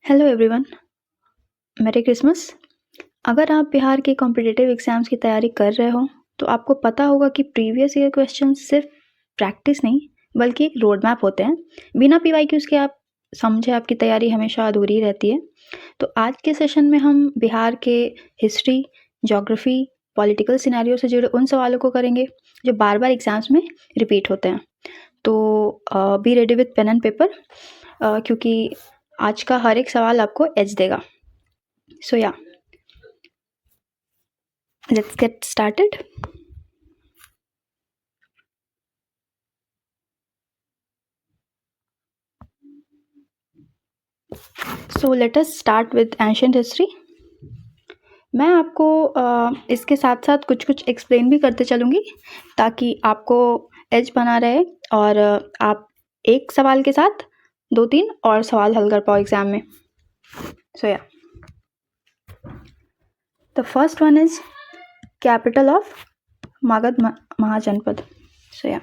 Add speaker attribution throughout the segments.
Speaker 1: Hello everyone, मेरी Christmas. अगर आप बिहार के कॉम्पिटिटिव एग्ज़ाम्स की तैयारी कर रहे हो तो आपको पता होगा कि प्रीवियस ईयर क्वेश्चन सिर्फ प्रैक्टिस नहीं बल्कि एक रोड मैप होते हैं। बिना पीवाईक्यूज़ के आप समझे आपकी तैयारी हमेशा अधूरी रहती है। तो आज के सेशन में हम बिहार के हिस्ट्री, ज्योग्राफी, पॉलिटिकल सिनेरियो से जुड़े उन सवालों को करेंगे जो बार बार एग्ज़ाम्स में रिपीट होते हैं। तो be ready with pen and paper, क्योंकि आज का हर एक सवाल आपको एज देगा। So yeah, let's get started. So let us start with ancient history. मैं आपको इसके साथ साथ कुछ कुछ एक्सप्लेन भी करते चलूँगी ताकि आपको एज बना रहे और आप एक सवाल के साथ 2-3 और सवाल हल कर पाओ एग्ज़ाम में। So yeah, the first one is capital of Magadh महाजनपद. So yeah,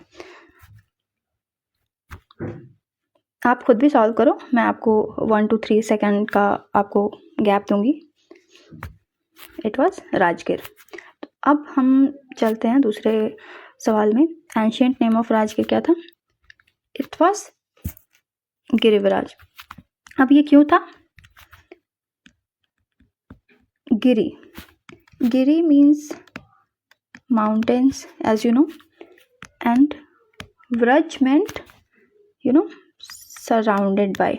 Speaker 1: आप खुद भी सॉल्व करो, मैं आपको 1 to 3 सेकेंड का आपको गैप दूंगी. It was Rajgir. अब हम चलते हैं दूसरे सवाल में. एंशियंट नेम ऑफ राजगिर क्या था? It was Girivraj. अब ये क्यों था? गिरी means mountains, as you know, and व्रज मेंट सराउंडेड बाय.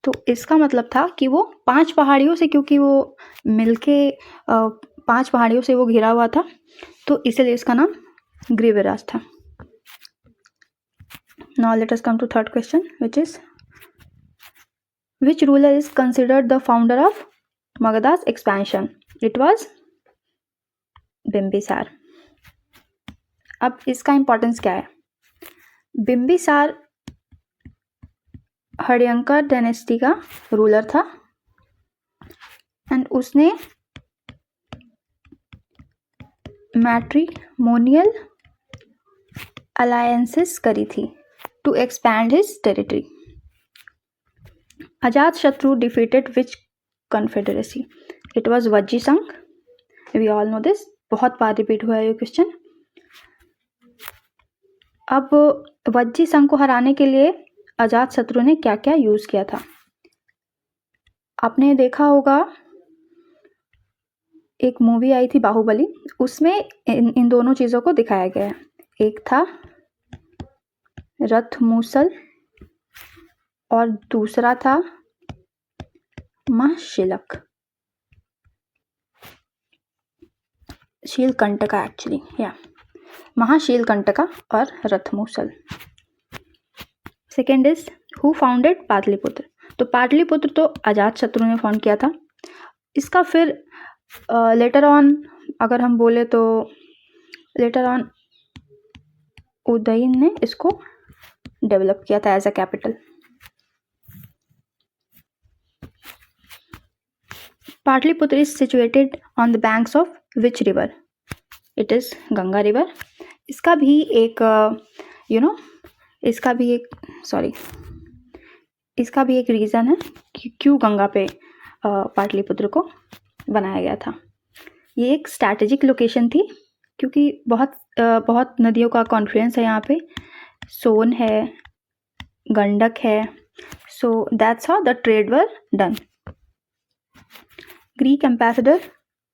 Speaker 1: तो इसका मतलब था कि वो 5 पहाड़ियों से, क्योंकि वो मिलके 5 पहाड़ियों से वो घिरा हुआ था, तो इसलिए इसका नाम गिरिवराज था. Now let us come to third question, which is which ruler is considered the founder of Magadha's expansion? It was Bimbisara. अब इसका इंपॉर्टेंस क्या है? बिम्बिसार हड़यंकर डायनेस्टी का रूलर था एंड उसने मैट्रिमोनियल अलायंसेस करी थी to expand his territory. Ajatashatru defeated which confederacy? It was Vajji Sangh. We all no this, बहुत बार रिपीट हुआ है ये क्वेश्चन. अब वज्जी संघ को हराने के लिए अजातशत्रु ने क्या क्या यूज किया था? आपने देखा होगा एक मूवी आई थी बाहुबली, उसमें इन दोनों चीजों को दिखाया गया है. एक था रथ मूसल और दूसरा था महाशिलक, शीलकंटका एक्चुअली, या महाशीलकंटका और रथ मूसल. Second is who founded Pataliputra? तो पाटलिपुत्र तो अजातशत्रु ने फाउंड किया था. इसका फिर लेटर ऑन अगर हम बोले तो लेटर ऑन उदयन ने इसको डेवलप किया था as a capital. Pataliputra is situated on the banks of which river? It is Ganga river. इसका भी एक इसका भी एक रीज़न है कि क्यों गंगा पे पाटलिपुत्र को बनाया गया था. ये एक स्ट्रैटेजिक लोकेशन थी क्योंकि बहुत नदियों का कॉन्फ्लुएंस है यहाँ पे. सोन है, गंडक है, so that's how the trade were done. Greek ambassador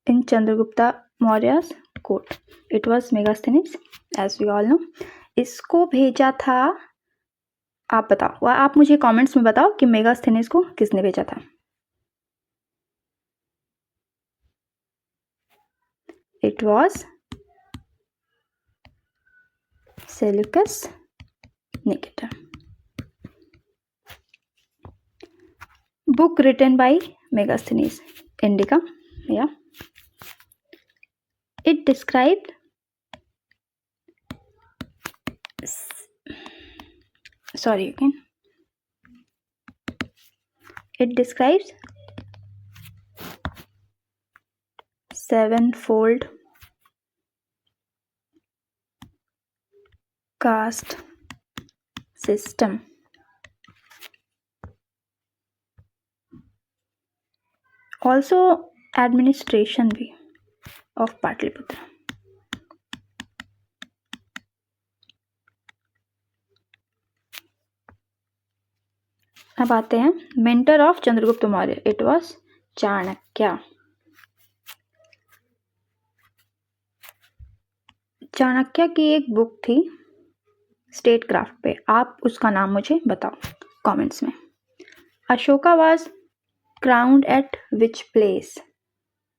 Speaker 1: in Chandragupta Maurya's court? It was Megasthenes, as we all know. इसको भेजा था, आप बताओ, आप मुझे कमेंट्स में बताओ कि मेगास्थनीज को किसने भेजा था. It was Seleucus Nicator. Book written by Megasthenes, Indica. Yeah. It described It describes 7-fold caste system also administration भी ऑफ पाटलिपुत्र। अब आते हैं mentor of Chandragupta Maurya, it was Chanakya. Chanakya की एक बुक थी स्टेट क्राफ्ट पे, आप उसका नाम मुझे बताओ कमेंट्स में। Ashoka was crowned eight which place?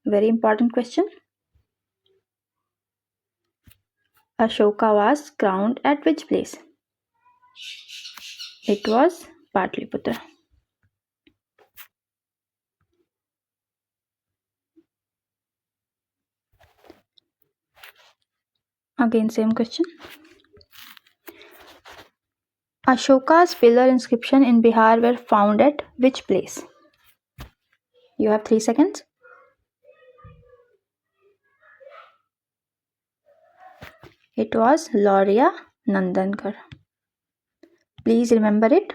Speaker 1: Very important question. Ashoka was crowned at which place? It was Patliputra. Again same question. Ashoka's pillar inscription in Bihar were found at which place? You have 3 seconds. It was Laurya Nandankar. Please remember it.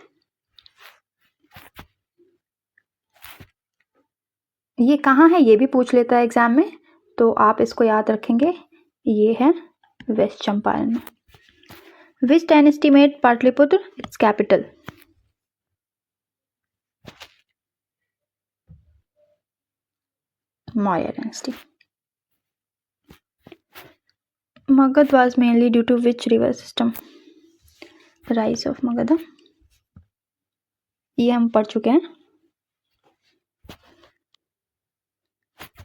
Speaker 1: ये कहाँ है ये भी पूछ लेता है exam में, तो आप इसको याद रखेंगे। ये है वेस्ट चंपारण में। Which dynasty made Patliputra its capital? Maurya dynasty. Magad was mainly due to which river system? Rise of Magadha. ये हम पढ़ चुके हैं।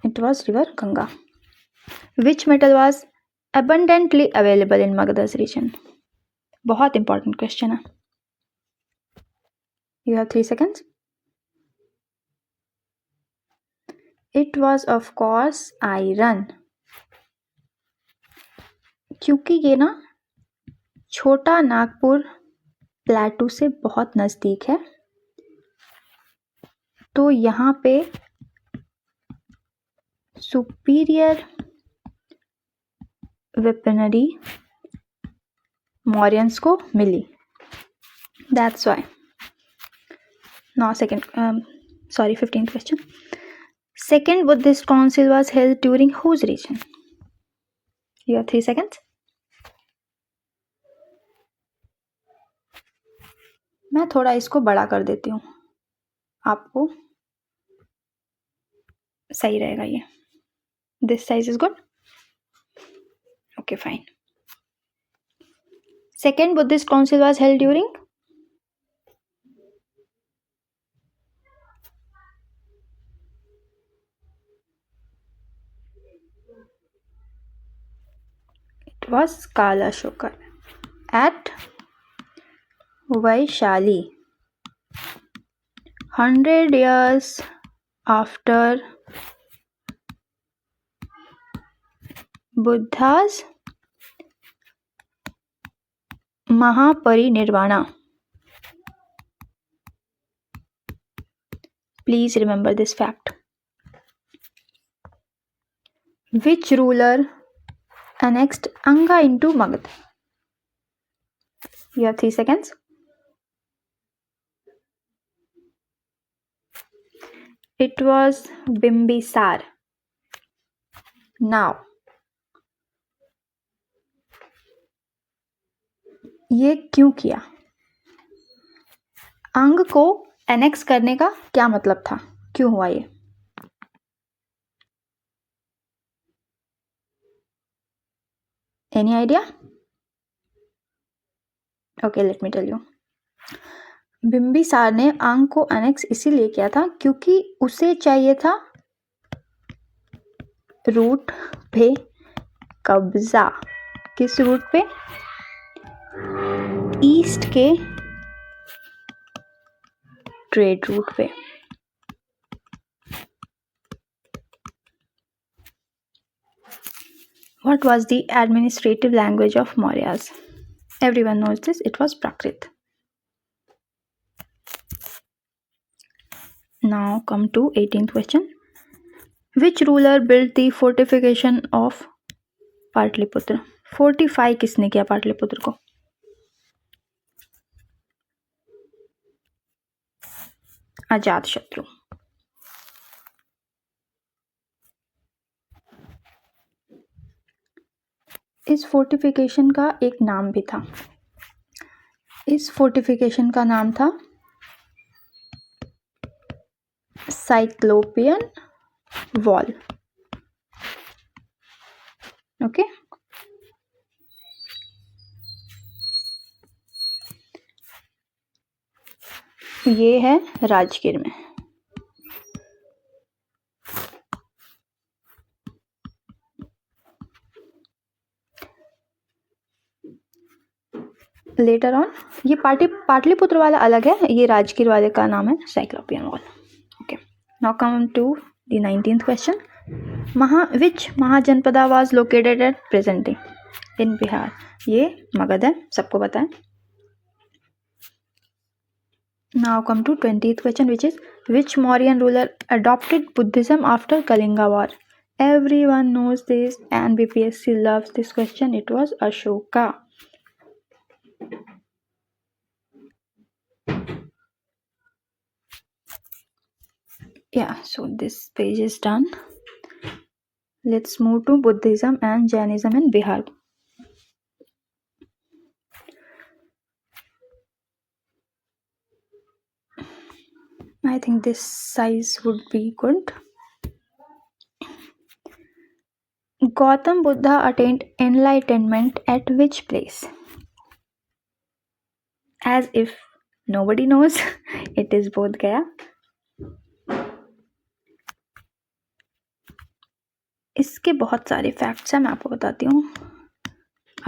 Speaker 1: It was river Ganga. Which metal was abundantly available in Magadha's region? बहुत important question है। You have 3 seconds. It was of course iron. क्योंकि ये ना छोटा नागपुर प्लेटू से बहुत नज़दीक है, तो यहाँ पे सुपीरियर वेपनरी मौर्यंस को मिली। That's why. Now 15th question. Second Buddhist council was held during whose region? You have 3 seconds. मैं थोड़ा इसको बड़ा कर देती हूँ, आपको सही रहेगा ये। This size is good? Okay, fine. Second Buddhist council was held during? It was Kala Ashoka at Vaishali. 100 years after Buddha's Mahaparinirvana. Please remember this fact. Which ruler annexed Anga into Magad? You have 3 seconds. It was Bimbisar. Now, ये क्यों किया? अंग को annex करने का क्या मतलब था? क्यों हुआ ये? Any idea? Okay, let me tell you. Bimbisara ने अंग को एनेक्स इसीलिए किया था क्योंकि उसे चाहिए था रूट पे कब्जा। किस रूट पे? ईस्ट के ट्रेड रूट पे। What was the administrative language of Mauryas? Everyone knows this. It was Prakrit. Now come to 18th question. Which ruler built the fortification of Patliputra? Fortify किसने किया पाटलिपुत्र को? अजातशत्रु. इस फोर्टिफिकेशन का एक नाम भी था। इस फोर्टिफिकेशन का नाम था साइक्लोपियन वॉल। ओके, ये है राजगीर में। लेटर ऑन ये पाटलिपुत्र वाला अलग है, ये राजगीर वाले का नाम है cyclopean wall. Okay, now come to the 19th question. Which mahajanapada was located at present day in Bihar. ये मगध है, सबको पता है। Now come to 20th question, which is which Mauryan ruler adopted Buddhism after Kalinga War। Everyone knows this and BPSC loves this question. It was Ashoka. Yeah, so this page is done. Let's move to Buddhism and Jainism in Bihar. I think this size would be good. Gautam Buddha attained enlightenment at which place? As if nobody knows, it is Bodh Gaya. इसके बहुत सारे facts हैं, मैं आपको बताती हूँ।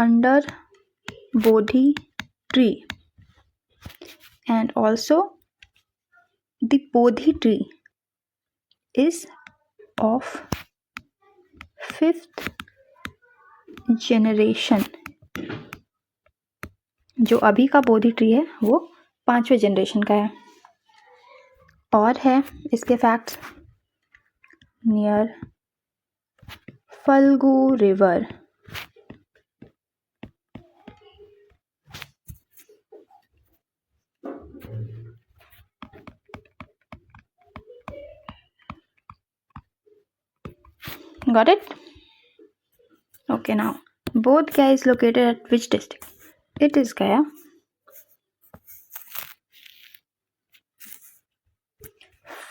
Speaker 1: Under Bodhi tree and also the Bodhi tree is of 5th generation। जो अभी का बोधि ट्री है वो 5वें जनरेशन का है। और है इसके facts, near Falgu river. Got it? Okay, now Bodh Gaya is located at which district? It is Gaya.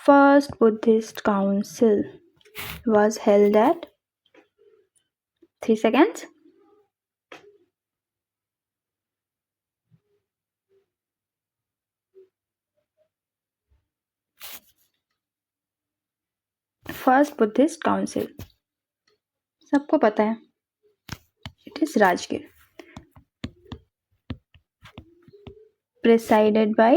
Speaker 1: First Buddhist council was held at 3 seconds. First Buddhist council, सबको पता है, it is Rajgir, presided by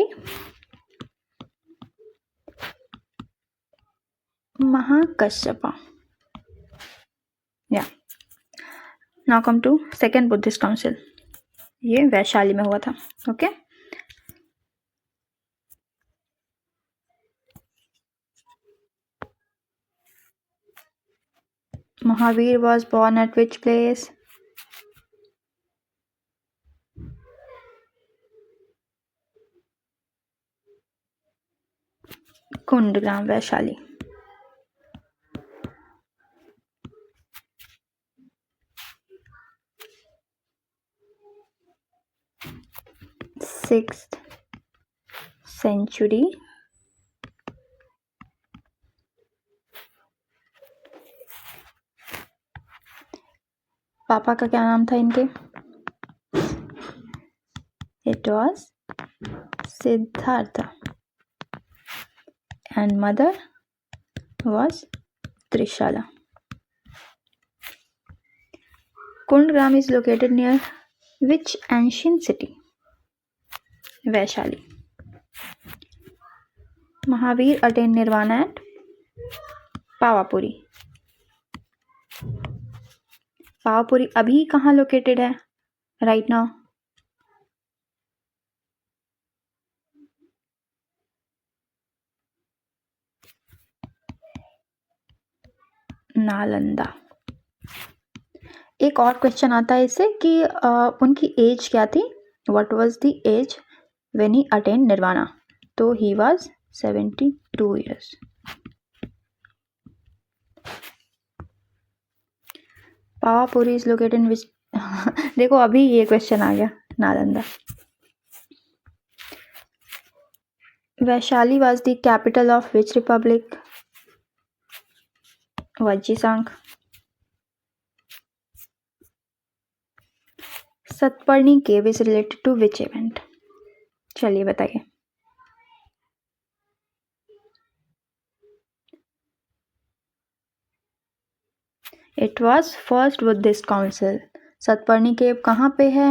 Speaker 1: Mahakashyapa. Yeah. Now come to second Buddhist council. ये वैशाली में हुआ था. Okay. Mahavir was born at which place? Kundagram, Vaishali. Sixth century. पापा का क्या नाम था इनके? It was Siddhartha. And mother was Trishala. Kundgram is located near which ancient city? Vaishali. Mahavir attained nirvana at Pawapuri. Pawapuri अभी कहाँ लोकेटेड है राइट नाउ? नालंदा. एक और क्वेश्चन आता है इससे कि उनकी एज क्या थी? What was the age when he attend nirvana? तो he was 72 years. Pavapuri is located in which देखो अभी ये क्वेश्चन आ गया, Nalanda. Vaishali was the capital of which republic? वज्जीसांग। सतपर्णी cave is related to which event? चलिए बताइए। It was first Buddhist council. सतपर्णी केव कहाँ पे है?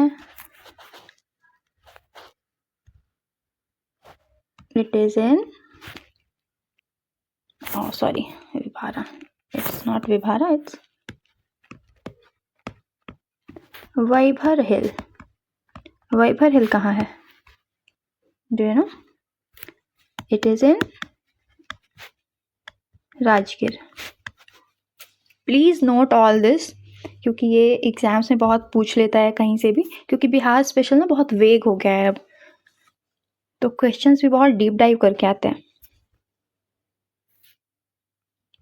Speaker 1: It is in Vibhara. It's not Vibhara, it's Vaibhar Hill. Vaibhar Hill कहाँ है? Do you know? It is in Rajgir. Please note all this, क्योंकि ये exams में बहुत पूछ लेता है कहीं से भी, क्योंकि बिहार स्पेशल ना बहुत वेग हो गया है अब, तो क्वेश्चंस भी बहुत डीप डाइव करके आते हैं।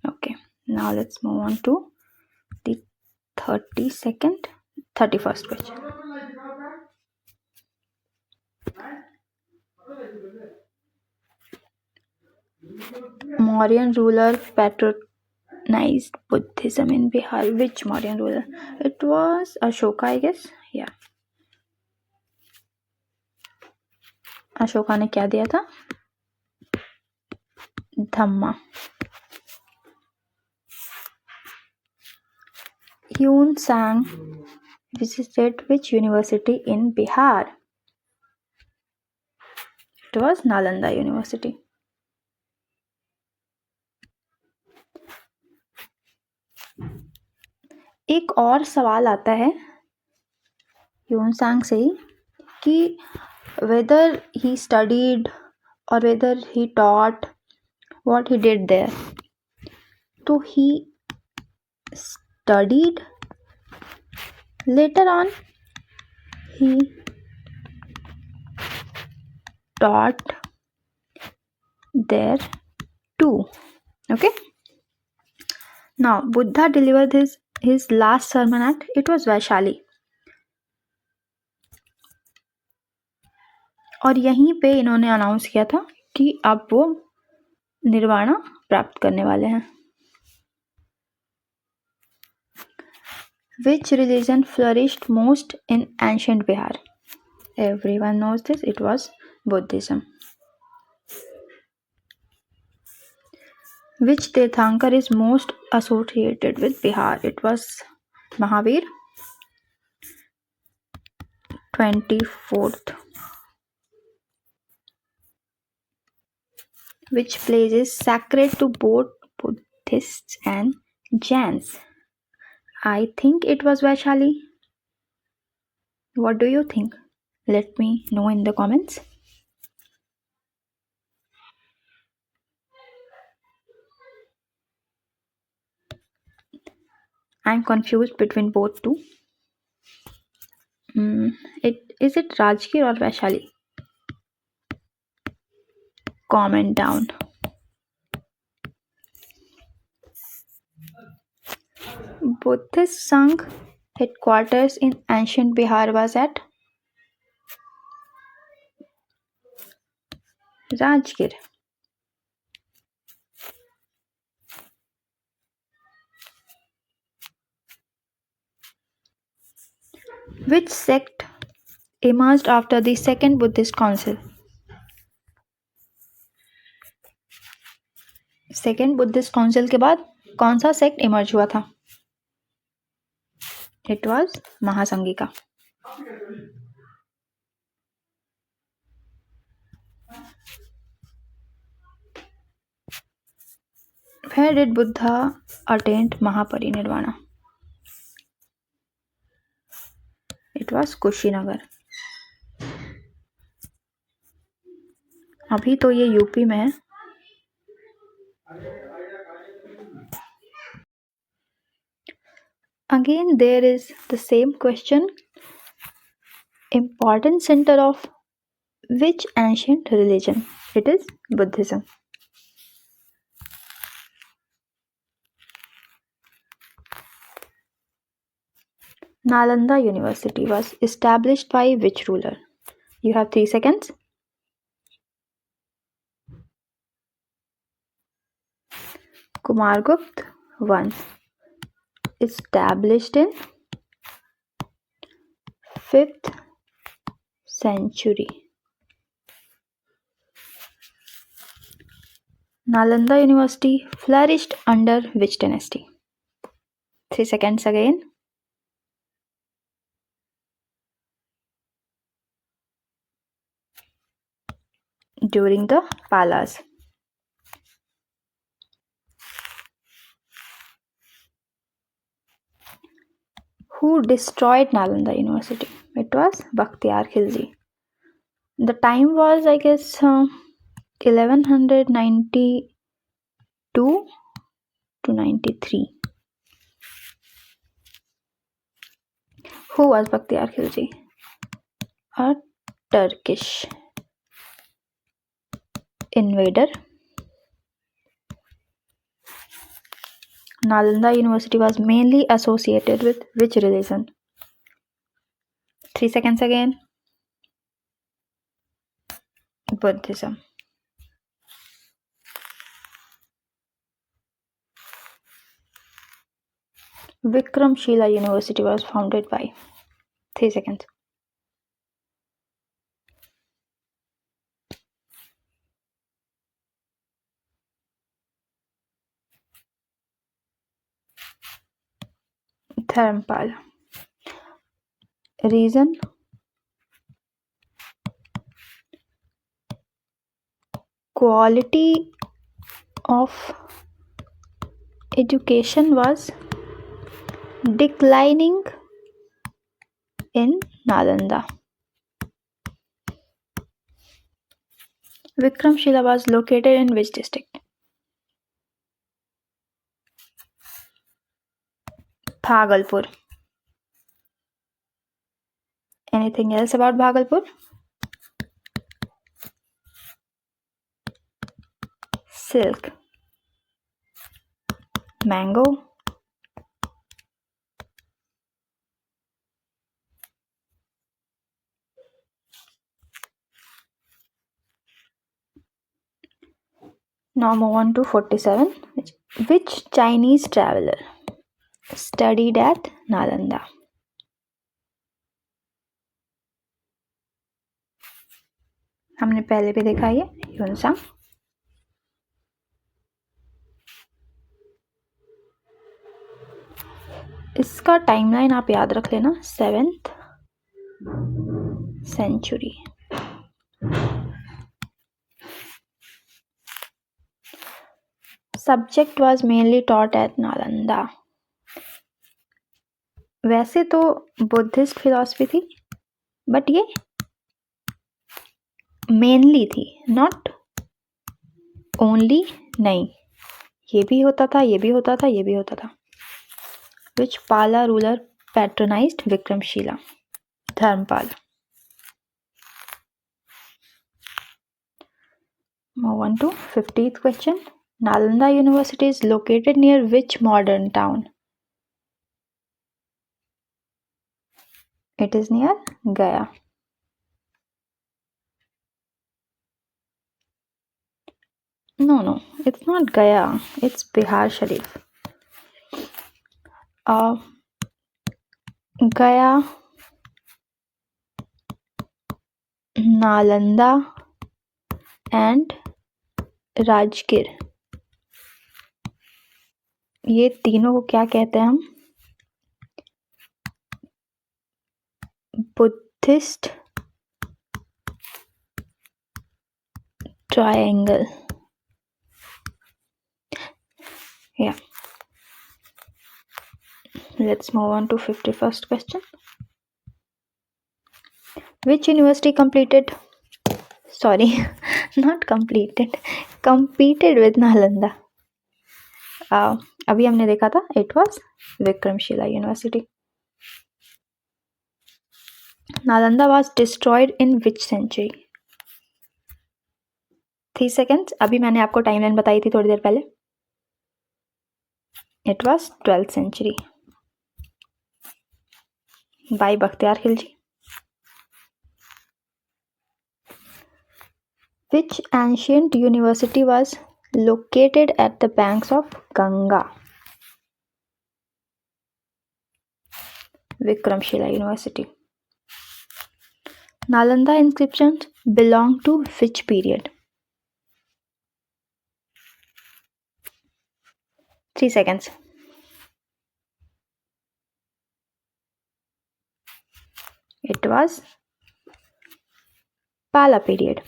Speaker 1: Okay, now let's move on to the 31st question. Mauryan ruler patronized Buddhism in Bihar. Which Mauryan ruler? It was Ashoka, I guess. Yeah. Ashoka ने क्या दिया था? धम्मा। Hyun Sang visited which university in Bihar? It was Nalanda University. एक और सवाल आता है Hyun सांग से ही कि whether he studied or whether he taught, what he did there. तो he studied, later on he taught there too. Okay, now Buddha delivered his last sermon at, it was Vaishali, और यहीं पे इन्होंने announce किया था कि अब वो निर्वाणा प्राप्त करने वाले हैं। Which religion flourished most in ancient Bihar? Everyone knows this, it was Buddhism. Which Tirthankar is most associated with Bihar? It was Mahavir. 24th. Which place is sacred to both Buddhists and Jains? I think it was Vaishali. What do you think? Let me know in the comments. I'm confused between both two. Is it Rajgir or Vaishali? Comment down. Buddhist Sangh headquarters in ancient Bihar was at Rajgir. Which sect emerged after the Second Buddhist Council? Second Buddhist council के बाद कौन सा sect emerge हुआ था? It was Mahasanghika. Where did Buddha attained Mahaparinirvan? It was Kushinagar. अभी तो ये UP में है। Again there is the same question. Important center of which ancient religion? It is Buddhism. Nalanda University was established by which ruler? You have 3 seconds. Kumargupta 1. Established in 5th century. Nalanda University flourished under which dynasty? 3 seconds again. During the Palas. Who destroyed Nalanda University? It was Bakhtiyar Khilji. The time was, I guess, 1192 to 93. Who was Bakhtiyar Khilji? A Turkish invader. Nalanda University was mainly associated with which religion? 3 seconds again. Buddhism. Vikramshila University was founded by. 3 seconds. Dharmpala. Reason? Quality of education was declining in Nalanda. Vikramshila was located in which district? Bhagalpur. Anything else about Bhagalpur? Silk. Mango. Now move on to 47. Which Chinese traveler studied at Nalanda? हमने पहले भी देखा ये Hiuen Tsang. इसका timeline आप याद रख लेना. 7th century. Subject was mainly taught at Nalanda. वैसे तो बुद्धिस्ट फिलॉसफी थी, बट ये मेनली थी, नॉट ओनली. नहीं, ये भी होता था, ये भी होता था, ये भी होता था. Which Pala ruler patronized Vikramshila? Dharmpala. Move on to 50th question. Nalanda University is located near which modern town? It is near Gaya. No, it's not Gaya. It's Bihar Sharif. Gaya, Nalanda and Rajgir, ये तीनों को क्या कहते हैं हम? Buddhist triangle. Yeah. Let's move on to 51st question. Which university competed with Nalanda? अभी हमने देखा था, it was Vikramshila University. Nalanda was destroyed in which century? 3 seconds. अभी मैंने आपको टाइमलाइन बताई थी थोड़ी देर पहले. It was 12th century. by Bakhtiar Khilji. Which ancient university was located at the banks of Ganga? Vikramshila University. Nalanda inscriptions belong to which period? 3 seconds. It was Pala period.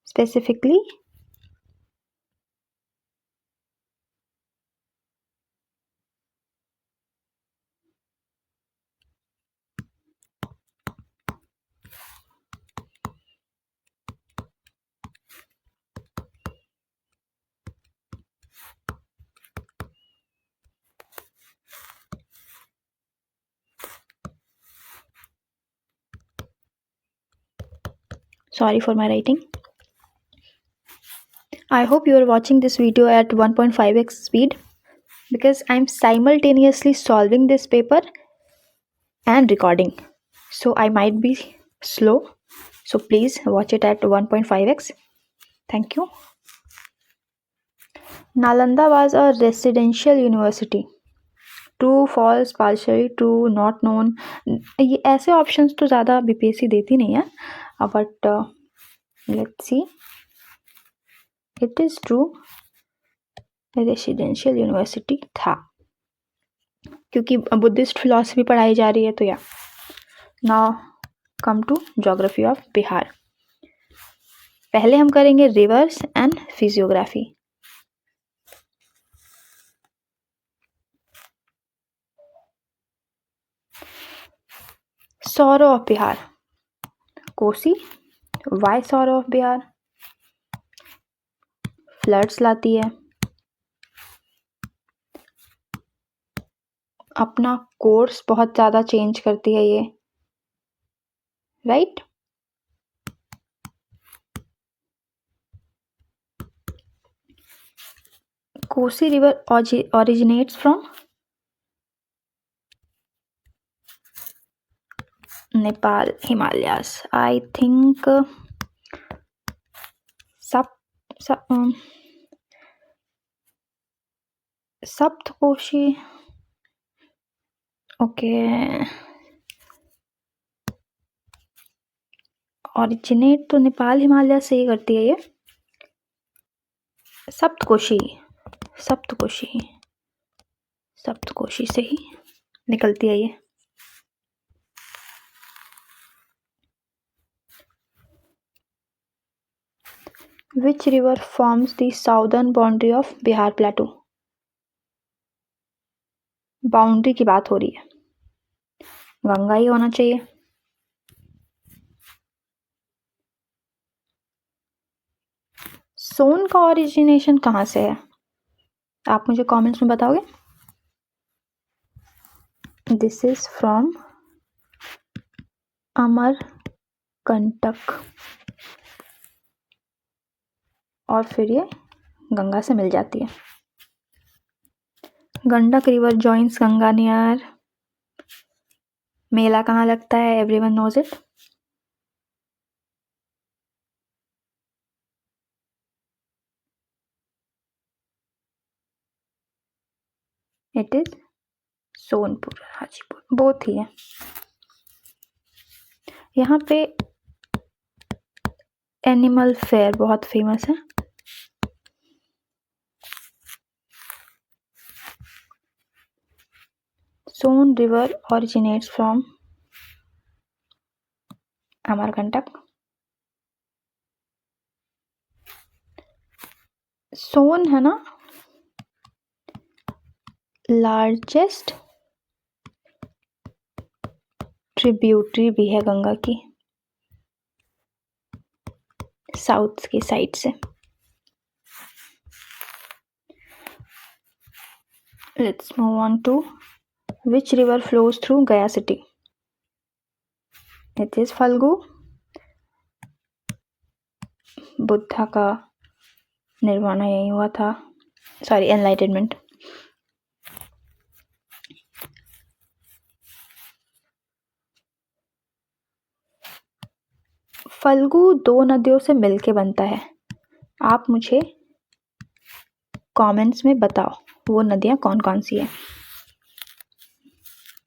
Speaker 1: Specifically, sorry for my writing. I hope you are watching this video at 1.5x speed because I'm simultaneously solving this paper and recording. So I might be slow. So please watch it at 1.5x. Thank you. Nalanda was a residential university. True, false, partially true, not known. ये ऐसे options तो ज़्यादा BPSC देती नहीं है, but let's see. It is true, residential university था क्योंकि Buddhist philosophy पढ़ाई जा रही है. तो या now come to geography of Bihar. पहले हम करेंगे rivers and physiography. Sorrow of Bihar. Kosi. Why sorrow of Bihar. Floods लाती है, अपना कोर्स बहुत ज़्यादा चेंज करती है ये, right? Kosi river originates from Nepal Himalayas. I think Saptkoshi. Okay. Originate तो नेपाल हिमालय से ही करती है ये. सप्तकोशी से ही निकलती है ये. Which river forms the southern boundary of Bihar Plateau? Boundary की बात हो रही है, गंगा ही होना चाहिए. सोन का ओरिजिनेशन कहाँ से है? आप मुझे कमेंट्स में बताओगे. दिस इज फ्रॉम अमरकंटक और फिर ये गंगा से मिल जाती है. Gandak river joins Ganga near. मेला कहाँ लगता है? Everyone knows it. It is Sonpur, Hajipur, both ही है. यहाँ पे एनिमल फेयर बहुत फेमस है. Son river originates from Amarkantak. Son है ना लार्जेस्ट ट्रिब्यूटरी भी है गंगा की, साउथ की साइड से. Let's move on to which river flows through Gaya city. It is Phalgu. Buddha का निर्वाण यही हुआ था. Sorry, enlightenment. फल्गु 2 नदियों से मिलके बनता है। आप मुझे कमेंट्स में बताओ वो नदियाँ कौन कौन सी है।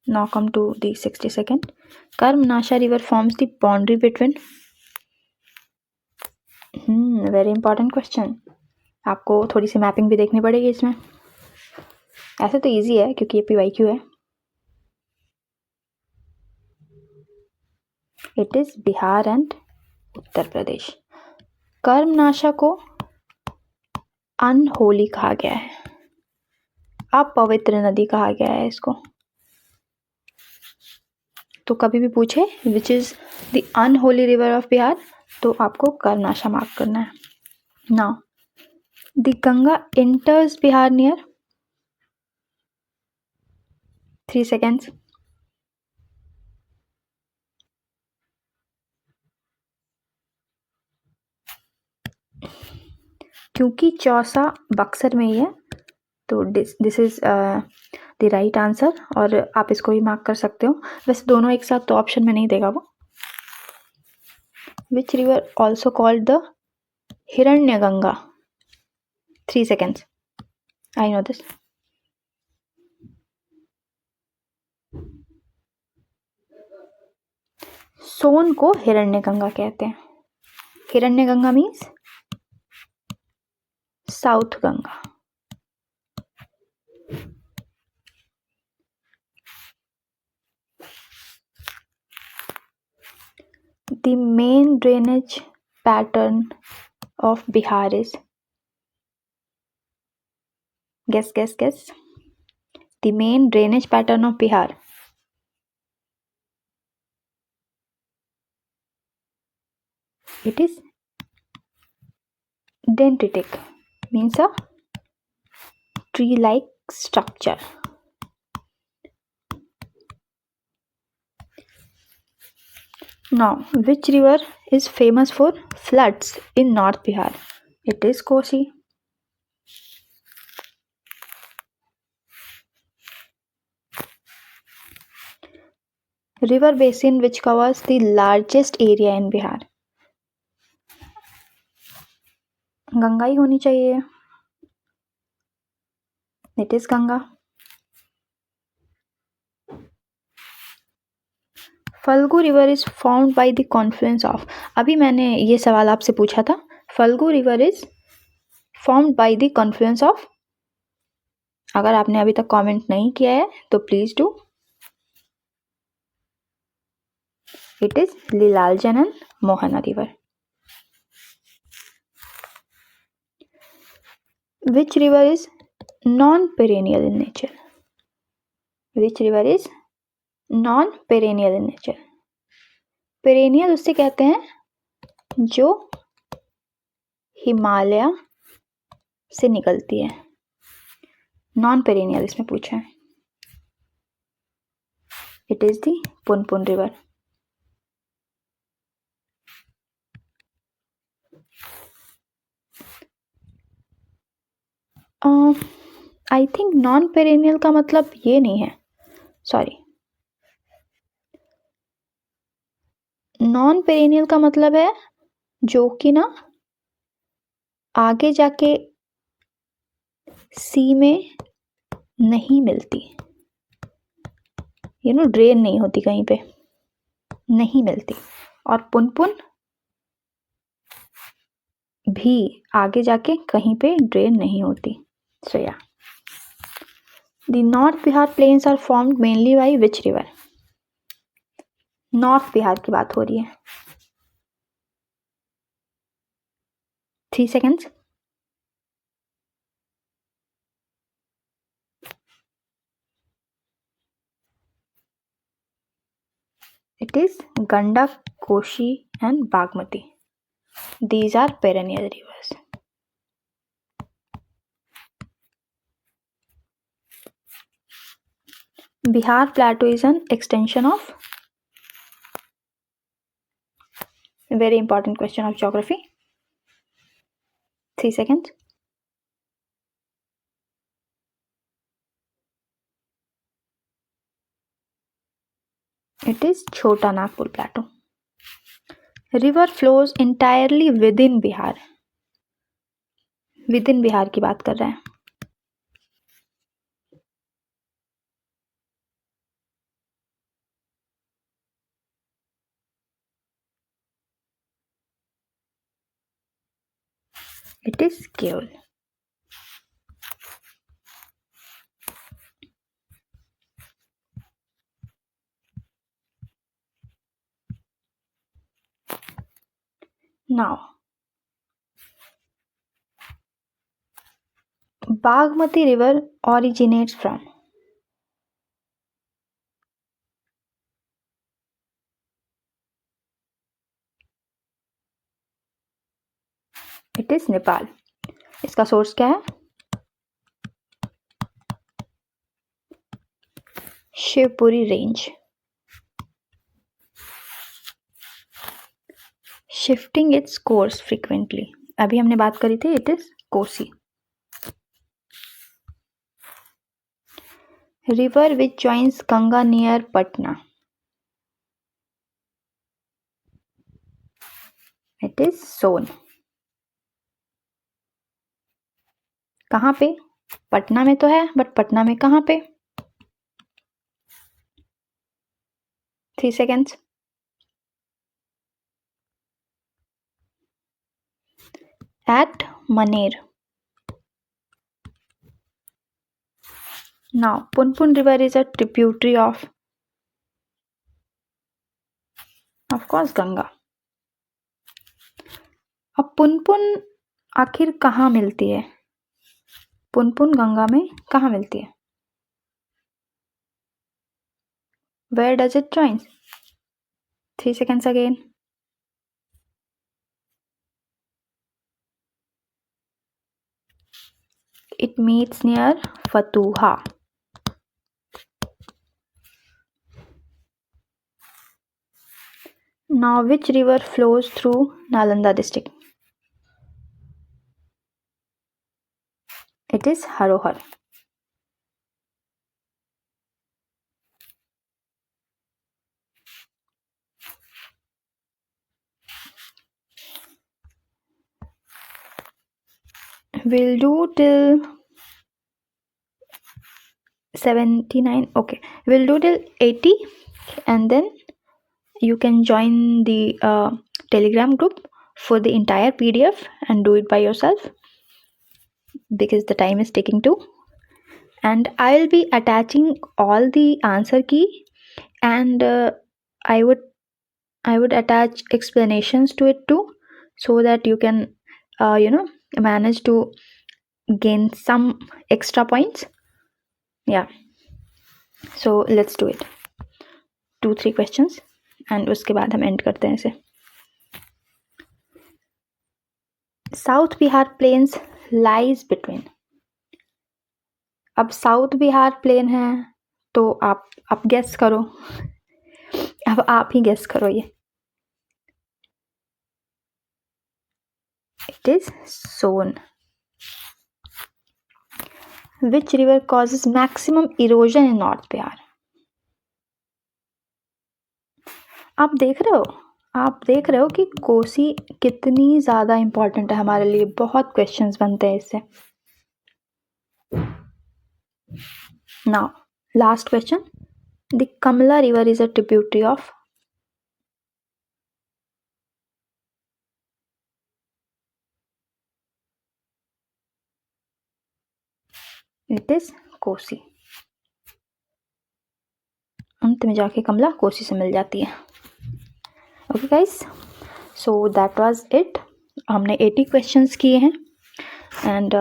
Speaker 1: Now come to the 62nd. Karmnasha river forms the boundary between. Very important question. आपको थोड़ी सी मैपिंग भी देखनी पड़ेगी इसमें। ऐसे तो इजी है क्योंकि ये PYQ है। It is Bihar and Uttar Pradesh. Karmanasha को अनहोली कहा गया है, अपवित्र नदी कहा गया है इसको। तो कभी भी पूछे which is the unholy river of Bihar, तो आपको कर्मनाशा मार्क करना है। Now the Ganga enters Bihar near 3 seconds. क्योंकि चौसा बक्सर में ही है, तो this is the right answer, और आप इसको भी मार्क कर सकते हो। वैसे दोनों एक साथ तो ऑप्शन में नहीं देगा वो। Which river also called the Hiranyaganga? 3 seconds. I know this. Son को हिरण्यगंगा कहते हैं। Hiranyaganga means south Ganga. The main drainage pattern of Bihar is, guess. The main drainage pattern of Bihar. It is dendritic, means a tree-like structure. Now, which river is famous for floods in North Bihar? It is Kosi. River basin which covers the largest area in Bihar. Ganga ही होनी चाहिए। It is Ganga. Phalgu river is formed by the confluence of. अभी मैंने ये सवाल आपसे पूछा था। Phalgu river is formed by the confluence of. अगर आपने अभी तक कमेंट नहीं किया है तो please do. It is Lilajan and Mohana river. Which river is non perennial in nature? Which river is non perennial in nature? Perennial उससे कहते हैं जो हिमालय से निकलती है। नॉन पेरेनियल इसमें पूछा है। It is the Punpun river. I think non perennial का मतलब ये नहीं है, सॉरी। नॉन पेरेनियल का मतलब है जो कि ना आगे जाके सी में नहीं मिलती, ड्रेन नहीं होती, कहीं पे नहीं मिलती। और पुनपुन भी आगे जाके कहीं पे ड्रेन नहीं होती। सो या the north Bihar plains are formed mainly by which river? North Bihar की बात हो रही है। 3 seconds. It is Gandak, Koshi and Bagmati. These are perennial rivers. Bihar Plateau is an extension of, a very important question of geography. 3 seconds. It is Chota Nagpur Plateau. River flows entirely within Bihar. Within Bihar की बात कर रहे हैं. It is Keol. Now, Bagmati River originates from. It is Nepal. इसका source क्या है? Shivpuri range. Shifting its course frequently. अभी हमने बात करी थी. It is Kosi. River which joins Ganga near Patna. It is Son. कहाँ पे? पटना में तो है, बट पटना में कहाँ पे? 3 seconds. At Maner. Now, Punpun River is a tributary of course, Ganga. अब पुनपुन आखिर कहाँ मिलती है? पुनपुन गंगा में कहाँ मिलती है? Where does it join? 3 seconds again. It meets near Fatuha. Now, which river flows through Nalanda district? It is Harohar. We'll do till 79. Okay, we'll do till 80, and then you can join the Telegram group for the entire PDF and do it by yourself, because the time is ticking too. And I'll be attaching all the answer key, and I would attach explanations to it too, so that you can manage to gain some extra points. Yeah, so let's do it. 2-3 questions and उसके बाद हम end करते हैं इसे. South Bihar plains lies between. अब south Bihar plane है तो आप गेस करो. अब आप ही गेस करो ये. It is Son. Which river causes maximum erosion in North Bihar? आप देख रहे हो कि कोसी कितनी ज़्यादा इम्पोर्टेंट है हमारे लिए. बहुत क्वेश्चंस बनते हैं इससे. Now, last question. The Kamla river is a tributary of. It is Kosi. अंत में जाके कमला कोसी से मिल जाती है. Okay guys, so that was it. हमने 80 क्वेश्चंस किए हैं and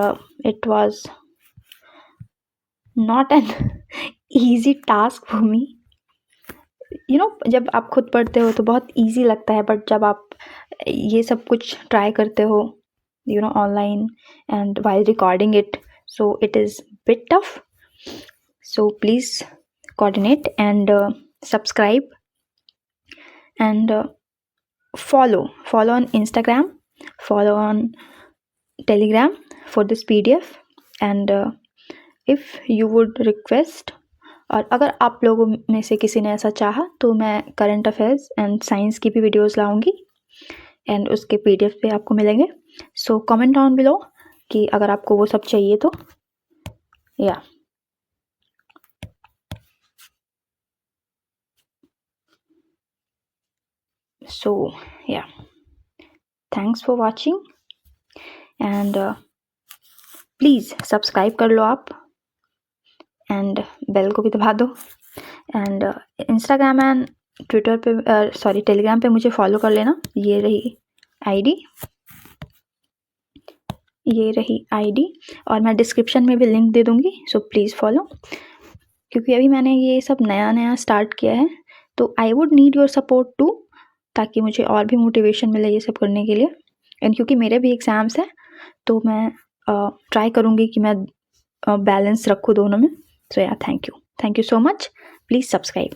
Speaker 1: it was not an easy task for me. जब आप खुद पढ़ते हो तो बहुत ईजी लगता है, बट जब आप ये सब कुछ ट्राई करते हो online and while recording it, so it is bit tough. So please coordinate and subscribe and follow on Instagram, follow on Telegram for this PDF. And if you would request और अगर आप लोगों में से किसी ने ऐसा चाहा तो मैं करंट अफेयर्स एंड साइंस की भी वीडियोस लाऊंगी एंड उसके पीडीएफ पे आपको मिलेंगे। सो कमेंट डाउन बिलो कि अगर आपको वो सब चाहिए तो या सो या thanks for watching and please subscribe कर लो आप एंड बेल को भी दबा दो एंड इंस्टाग्राम एंड ट्विटर पे सॉरी टेलीग्राम पे मुझे फॉलो कर लेना। ये रही आईडी और मैं डिस्क्रिप्शन में भी लिंक दे दूँगी, सो प्लीज़ फॉलो। क्योंकि अभी मैंने ये सब नया स्टार्ट किया है तो I would need your support to, ताकि मुझे और भी मोटिवेशन मिले ये सब करने के लिए। एंड क्योंकि मेरे भी एग्ज़ाम्स हैं तो मैं ट्राई करूँगी कि मैं बैलेंस रखूँ दोनों में। सो या thank you so much, please subscribe.